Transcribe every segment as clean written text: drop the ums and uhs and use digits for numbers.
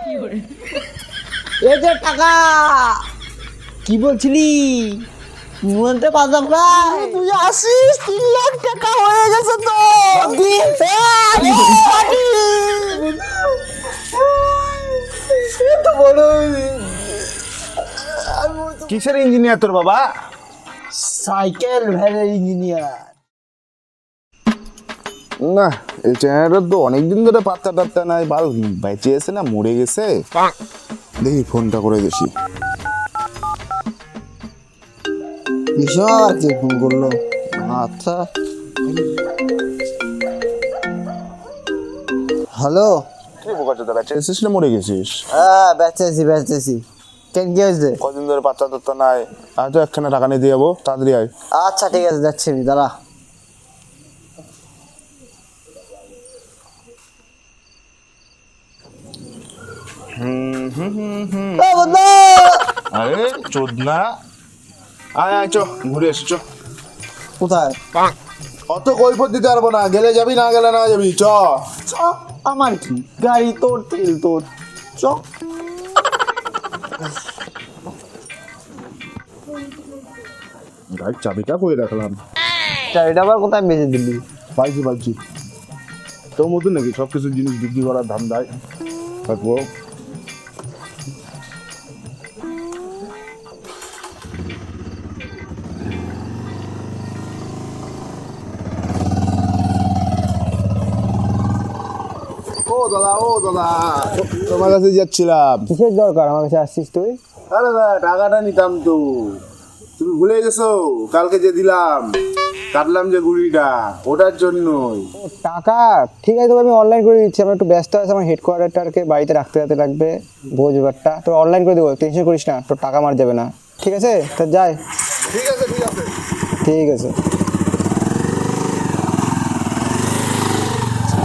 এই যে টাকা কি বলছিলি বলতে পারতাম না তুই আসিস 3 লাখ টাকা হয়ে গেছে তো বড় কিসের ইঞ্জিনিয়ার তোর বাবা? সাইকেল ভ্যানের ইঞ্জিনিয়ার। না এই চ্যানেলটার তো অনেকদিন ধরে পাত্তা টাত্তা নাই, বাল বেঁচে এসে না মরে গেছে। দেখি ফোনটা করে দেখি। বিশাল কে ফোন করলো? আচ্ছা হ্যালো। তুই বোকা চোদা বেঁচে এসেছিস না মরে গেছিস? হ্যাঁ বেঁচেছি কেন কি হয়েছে? কদিন ধরে পাত্তা টাত্তা নাই। আর তো একখানা টাকা নিয়ে দিয়ে যাবো, তাড়াতাড়ি আয়। আচ্ছা ঠিক আছে যাচ্ছি আমি, দাঁড়া। আরে চোদনা, আয় আয় চ ঘুরে এসছ। কোথায়? অত কৈফত দিতে পারবো না, গেলে যাবি না গেলে না যাবি, চ। আমার কি গাড়ি তোর, তেল তোর, চ। গাড়ির চাবিটা করে রাখলাম। চাবিটা আবার কোথায় বেঁচে দিলি? পাইছি তোর মতন নাকি সব কিছু জিনিস বিক্রি করার ধান্দায় থাকবো। ও দাদা তোমার কাছে যাচ্ছিলাম। কিসের দরকার আমার কাছে আসছিস তুই? আরে দাদা টাকাটা নিতাম তো, তুমি ভুলে গেছো কালকে যে দিলাম, কাটলাম যে গুড়িটা, ওটার জন্যই। টাকা ঠিক আছে, তোকে আমি অনলাইন করে দিচ্ছি। আমার একটু ব্যস্ত আছে, আমার হেডকোয়ার্টারটাকে বাড়িতে রাখতে লাগবে ভোজবারটা, তো অনলাইন করে দেবো, টেনশন করিস না, তোর টাকা মার যাবে না। ঠিক আছে তা যাই। ঠিক আছে ঠিক আছে।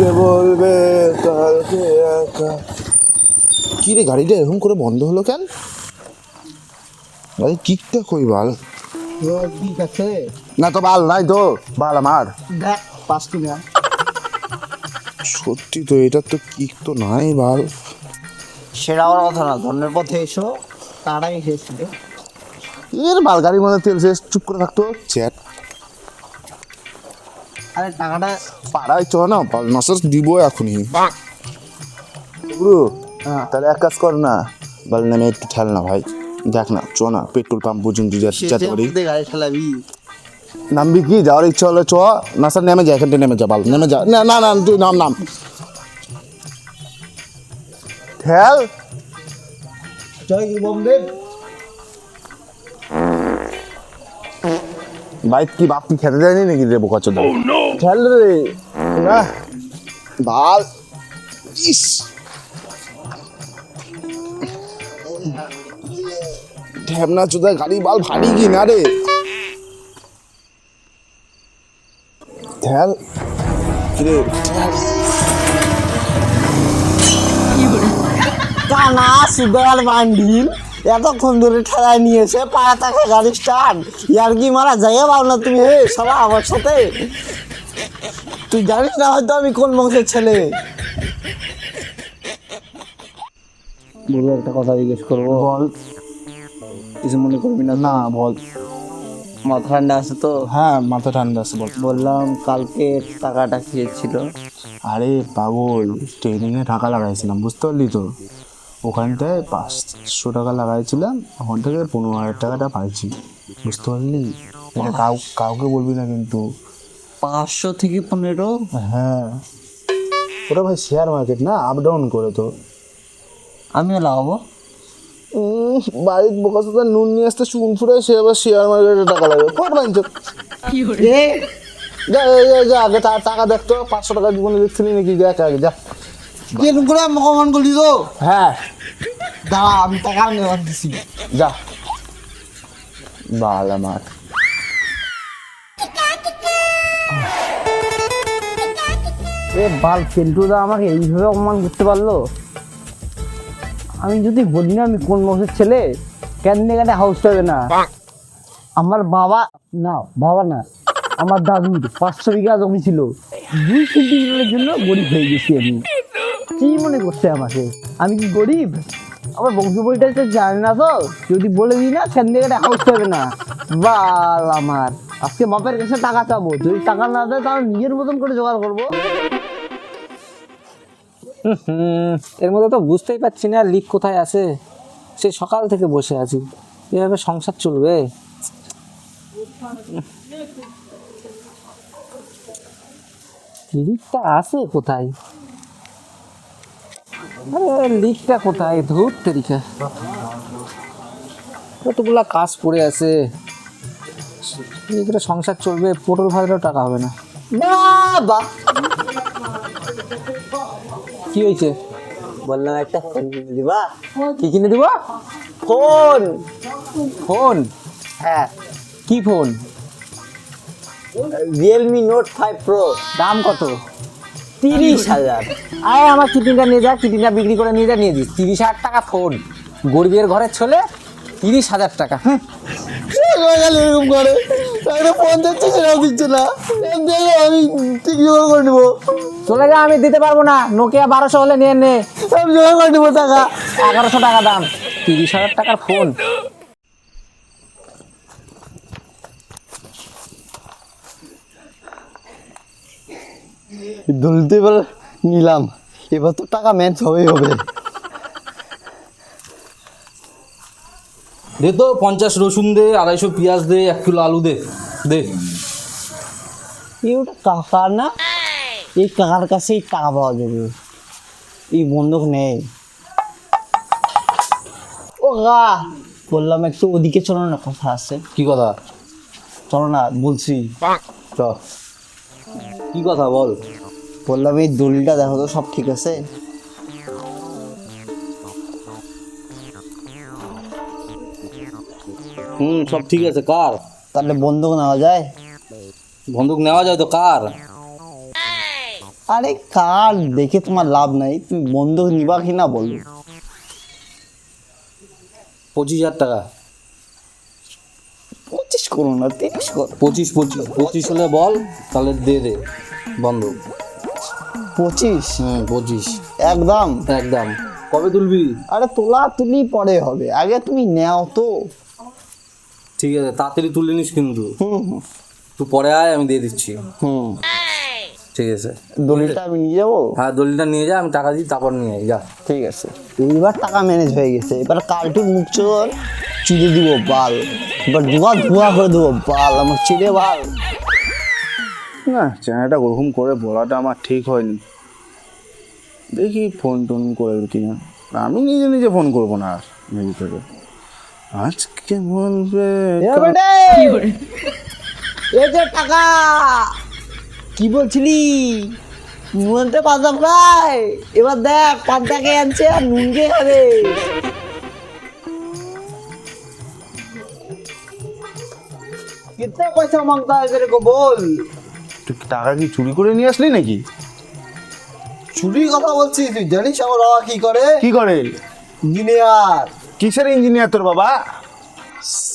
কে বলবে কালকে একা। কি রে গাড়িটা এরকম করে বন্ধ হলো কেন? গাড়ি কিকটা কই বাল? ঠিক আছে না তো বাল নাই তো, বাল আমার দেখ 5 কিনা। সত্যি তো, এটা তো কিক তো নাই বাল। সেটা আমার কথা না, ধর্মের পথে এসো, তারাই এসেছিল। এর বাল গাড়ির মধ্যে তেল শেষ, চুপ করে থাকতো চ্যাট। আরে টাকাটা পাড়ায় চ না, বাল নসর দিব এখনই ব্রো। তাহলে এক কাজ কর না, বাল নামে একটু ঠেল না ভাই, দেখ না চ না পেট্রোল পাম্প পর্যন্ত যেতে পারি। গাড়ি ঠেলাবি? নামবি কি? যাওয়ার ইচ্ছা হলে চ না স্যার, নেমে যা, এখানটা নেমে যা বাল, নেমে যা। না না না তুই নাম ঠেল। জয় বম্বে। বাইক কি বাপ কি খেতে দেয়নি নাকি রে বোকা চোদা? ঠেল রে না বাল। ইস ঢ্যাবনা চোদা গাড়ি বাল ভারী কি না রে। ঠেল রে কানা সুগার বান্ডিল এতক্ষণ ধরে ঠেলায় নিয়েছে, পাড়া থাকে গাড়ি স্টার্ট। ইয়ার কি মারা যাইয়া পাও না তুমি? হে সবাই আমার সাথে, তুই জানিস না হয়তো আমি কোন বংশের ছেলে। বলবো একটা কথা জিজ্ঞেস করবো? বল। কিছু মনে করবি না? না বল। মাথা ঠান্ডা আছে তো? হ্যাঁ মাথা ঠান্ডা আছে বল। বললাম কালকে টাকাটা খেয়েছিল। আরে পাগল, ট্রেনিংয়ে টাকা লাগাইছিলাম বুঝতে পারলি তো, ওখানটায় 500 টাকা লাগাইছিলাম, ওখান থেকে 15,000 টাকাটা পাইছি বুঝতে পারলি। এটা কাউকে বলবি না কিন্তু। 500 থেকে 15? হ্যাঁ ওটা ভাই শেয়ার মার্কেট না, আপ ডাউন করে তো। আমিও লাগাবো। বাড়ির বোকা সাথে নুন নিয়ে আসতে চুন ফুরায়, সে আবার শেয়ার মার্কেটে টাকা লাগবে। কত বাঞ্চ যা আগে টাকা দেখতো, 500 টাকা জীবনে দেখছিলি নাকি? দেখ আগে যা। কিরকম করে অপমান করলি তো? হ্যাঁ দাঁড়া আমি টাকা নেওয়া দিছি। যা বাল আমার। এ বাল সেন্টুদা আমাকে এইভাবে অপমান করতে পারলো? আমি যদি বলি না আমি কোন বংশের ছেলে, ক্যান্ডিগাটে হাউস হবে না। আমার বাবা না আমার দাদুর 500 বিঘা জমি ছিল, 2 সেন্টিমিটারের জন্য গরিব হয়ে গেছি আমি। কি মনে করছে আমাকে? আমি কি গরিব? আমার বংশ পরিচয় জানে না তো, যদি বলে দিই না সেখান থেকে হাউস পাবে না। বাল আমার আজকে বাপের কাছে টাকা চাবো, যদি টাকা না দেয় তাহলে নিজের মতন করে জোগাড় করবো। এর মধ্যে তো বুঝতেই পারছি না লিক কোথায় আছে। সে সকাল থেকে বসে আছি, এভাবে সংসার চলবে? লিকটা আছে কোথায়? আরে লিকটা কোথায়? ধুর তেরিকা, কতগুলা কাজ পড়ে আছে, এই করে সংসার চলবে? পটল ভাজারও টাকা হবে না। বাবা কি হয়েছে? বললাম একটা ফোন কিনে দিবা। কি কিনে দিব? ফোন। ফোন? হ্যাঁ, কি ফোন? Realme note 5 pro. দাম কত? 30,000। আয় আমার কিডনিটা নিয়ে যা, কিডনিটা বিক্রি করে নিয়ে যা, নিয়ে দিস। 30,000 টাকা ফোন? গরিবের ঘরের ছেলে 30,000 টাকা? এরকম করে ফোন দিচ্ছে, সেটাও দিচ্ছে না। আমি ঠিক জোগাড় করে নেবো। চলে যা, আমি দিতে পারবো না। নোকিয়া 1200 হলে নিয়ে নে। আমি জোগাড় করে নেবো টাকা। 1100 টাকা দাম, 30,000 টাকার ফোন। ধরতে এবার নিলাম, এবার তো টাকা ম্যাচ হবেই হবে। দে তো 50 রসুন দে, 250 পেঁয়াজ দে, 1 কিলো আলু দে দে। এই ওটা কাকার না, এই কাকার কাছেই টাকা পাওয়া যাবে, এই বন্ধক নেই। ও গা, বললাম একটু ওদিকে চলো না, কথা আছে। কি কথা? চলো না বলছি। চ, কি কথা বল? বললাম এই দলিলটা দেখো তো, সব ঠিক আছে? সব ঠিক আছে। কার? তাহলে বন্ধক নেওয়া যায়? বন্দুক নেওয়া যায় তো, কার? আরে কার দেখে তোমার লাভ নাই, তুমি বন্ধক নিবা কি না বলো। 25,000 টাকা। 25 করো না, 30 করো। 25 হলে বল, তাহলে দে দে বন্দুক। 25 25 একদম। একদম। কবে তুলবি? আরে তোলা তুলি পরে হবে, আগে তুমি নেও তো। ঠিক আছে, তাড়াতাড়ি তুলে নিস কিন্তু। হুম তুই পরে আয়, আমি দিয়ে দিচ্ছি। হুম। ঠিক আছে। দলিলটা আমি নিয়ে যাবো। হ্যাঁ, দলিলটা নিয়ে যা, আমি টাকা দিই, তারপর নিয়ে আয়, যা। ঠিক আছে, এইবার টাকা ম্যানেজ হয়ে গেছে। এবার কালটুর মুখ চোর চিড়ে দিব বাল, এবার ধোয়া ধোয়া করে দেবো বাল, আমার চিড়ে বাল। না, চ্যানেলটা ওরকম করে বলাটা আমার ঠিক হয়নি। দেখি ফোন টোন করে কিনা। আমি নিজে নিজে ফোন করবো না আর নিজে থেকে। আজকে বলবে এই যে টাকা, কি বলছিলি? নুনতে পাঁচটা প্রায়, এবার দেখ পাঁচটা কে আনছে আর নুন কে খাবে। কিতনা পয়সা মাংতা है तेरे को बोल। তুই টাকা কি চুরি করে নিয়ে আসলি নাকি? চুরি কথা বলছিস? তুই জানিস আমার বাবা কি করে? কি করে? ইঞ্জিনিয়ার, কিসের ইঞ্জিনিয়ার তোর বাবা?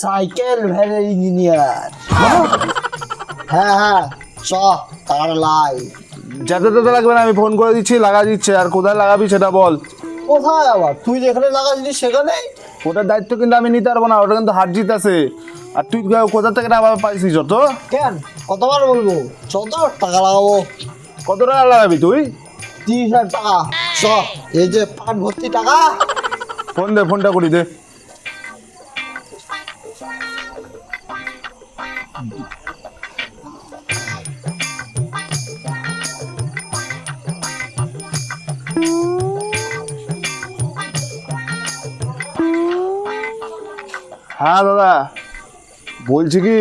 সাইকেল ভ্যানের ইঞ্জিনিয়ার। হ্যাঁ হ্যাঁ, চ তার লাই। যাতে তাতে লাগবে না, আমি ফোন করে দিচ্ছি, লাগা দিচ্ছে। আর কোথায় লাগাবি সেটা বল। কোথায় আবার? তুই যেখানে লাগাচ্ছিস সেখানে। ওটার দায়িত্ব কিন্তু আমি নিতে পারবো না, ওটা কিন্তু হার জিত আছে। আর তুই কোথা থেকে টাকা পাইছিস যত? কেন কতবার বলবো? চত টাকা লাগাবো। কত টাকা লাগাবি তুই? 30,000 টাকা। চ, এই যে পাট ভর্তি টাকা। ফোন দে, ফোনটা করি দে। হ্যাঁ দাদা, বলছি কি,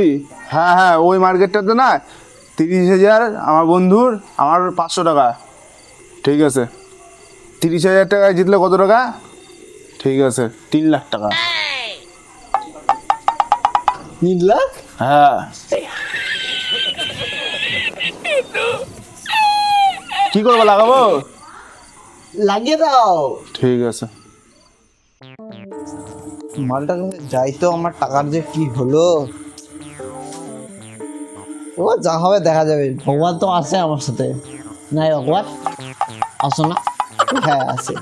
হ্যাঁ হ্যাঁ, ওই মার্কেটটাতে না 30,000 আমার বন্ধুর, আমার 500 টাকা। ঠিক আছে, 30,000 টাকায় জিতলে কত টাকা? ঠিক আছে, 3 লাখ টাকা। 3 লাখ? হ্যাঁ। কি করবো, লাগাবো? লাগিয়ে দাও। ঠিক আছে। মালটা কাছে যাই তো, আমার টাকার যে কি হলো। ও যা হবে দেখা যাবে, ভগবান তো আছে আমার সাথে। নাই ভগবান, আসো না। হ্যাঁ আছে।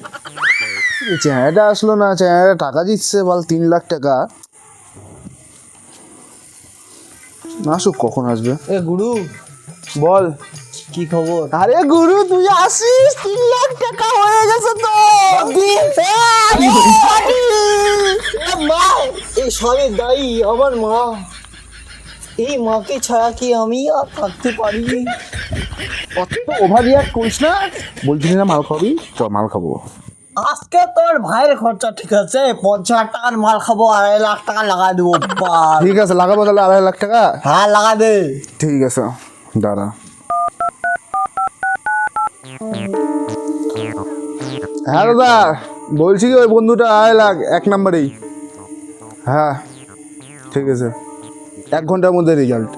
চেহারাটা আসলো না, চেহারাটা টাকা দিচ্ছে বল 3 লাখ টাকা। না আসুক, কখন আসবে? এ গুরু, বল। কি খবর? আরে গুরু তুই আসিস, 3 লাখ টাকা হয়ে গেছে তো। মা, এই সবে দায়ী আমার মা। এই মাকে ছাড়া কি আমি আর থাকতে পারি? অত ওভার রিয়াক্ট করিস না। বলছিলি না মাল খাবি, চল মাল খাবো। আজকে তোর ভাইয়ের খরচা ঠিক আছে, 50 টাকার মাল খাবো, 2.5 লাখ টাকা লাগা দেবো। ঠিক আছে, লাগাবো তাহলে 2.5 লাখ টাকা। হ্যাঁ লাগা দে। ঠিক আছে, দাঁড়া। হ্যাঁ দাদা, বলছি কি ওই বন্ধুটা 2.5 লাখ 1 নম্বরেই। হ্যাঁ ঠিক আছে, 1 ঘন্টার মধ্যে রেজাল্ট।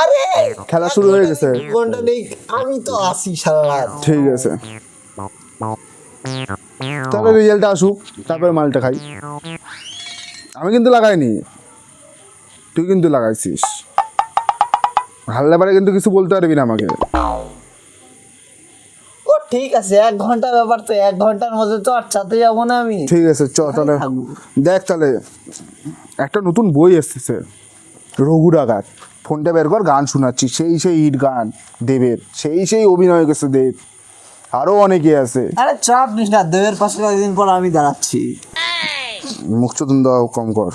আরে খেলা শুরু হয়ে গেছে। ঘন্টা নেই, আমি তো আসি সারা রাত। ঠিক আছে, তাহলে রেজাল্টটা আসুক, তারপরে মালটা খাই। আমি কিন্তু লাগাইনি, তুই কিন্তু লাগাইছিস। হাল্লা পারে কিন্তু কিছু বলতে পারবি না আমাকে। ও ঠিক আছে, 1 ঘন্টা ব্যাপার তো, 1 ঘন্টার মধ্যে তো আর চাতে যাবো না আমি। ঠিক আছে চ তাহলে। থাকবো। দেখ তাহলে একটা নতুন বই এসেছে, রঘু ডাকাত। ফোনটা বের কর, গান শোনাচ্ছি, সেই হিট গান দেবের, সেই অভিনয় করছে দেব, আরও অনেকে আছে। আরে চাপ নিস না, দেবের পাশে কয়েকদিন পর আমি দাঁড়াচ্ছি। মুখচোদন কম কর।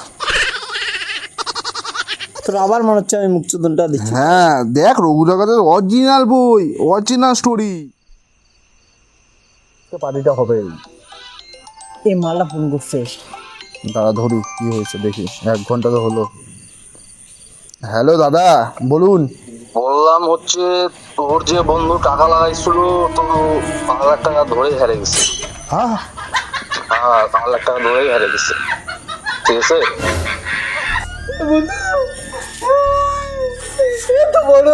তোর আবার মনে হচ্ছে আমি মুক্তিযোদ্ধাটা দিচ্ছি। হ্যাঁ দেখ, রঘু ডাকাতের অরিজিনাল বই, অরিজিনাল স্টোরি। পার্টিটা হবে। এই মালটা ফোন করছে। দাদা ধরি, কি হয়েছে দেখি, 1 ঘন্টা তো হলো। হ্যালো দাদা, বলুন। বললাম হচ্ছে তোর যে বন্ধু টাকা লাগাইছিল তো 5 লাখ টাকা ধরে হেরে গেছে। হ্যাঁ হ্যাঁ, 5 লাখ টাকা ধরেই হেরে গেছে। ঠিক আছে, তো বড়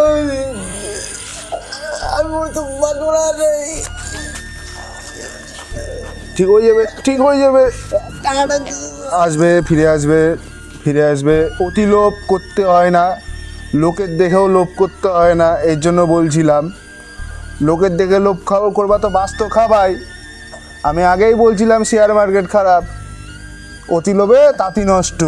আমি তো পারবো না রে। ঠিক হয়ে যাবে, ঠিক হয়ে যাবে। টাকাটা আসবে, ফিরে আসবে, ফিরে আসবে। অতি লোভ করতে হয় না, লোকের দেখেও লোভ করতে হয় না। এর জন্য বলছিলাম, লোকের দেখে লোভ করবা তো বাস্তব খাবাই। আমি আগেই বলছিলাম শেয়ার মার্কেট খারাপ, অতি লোভে তাঁতি নষ্ট।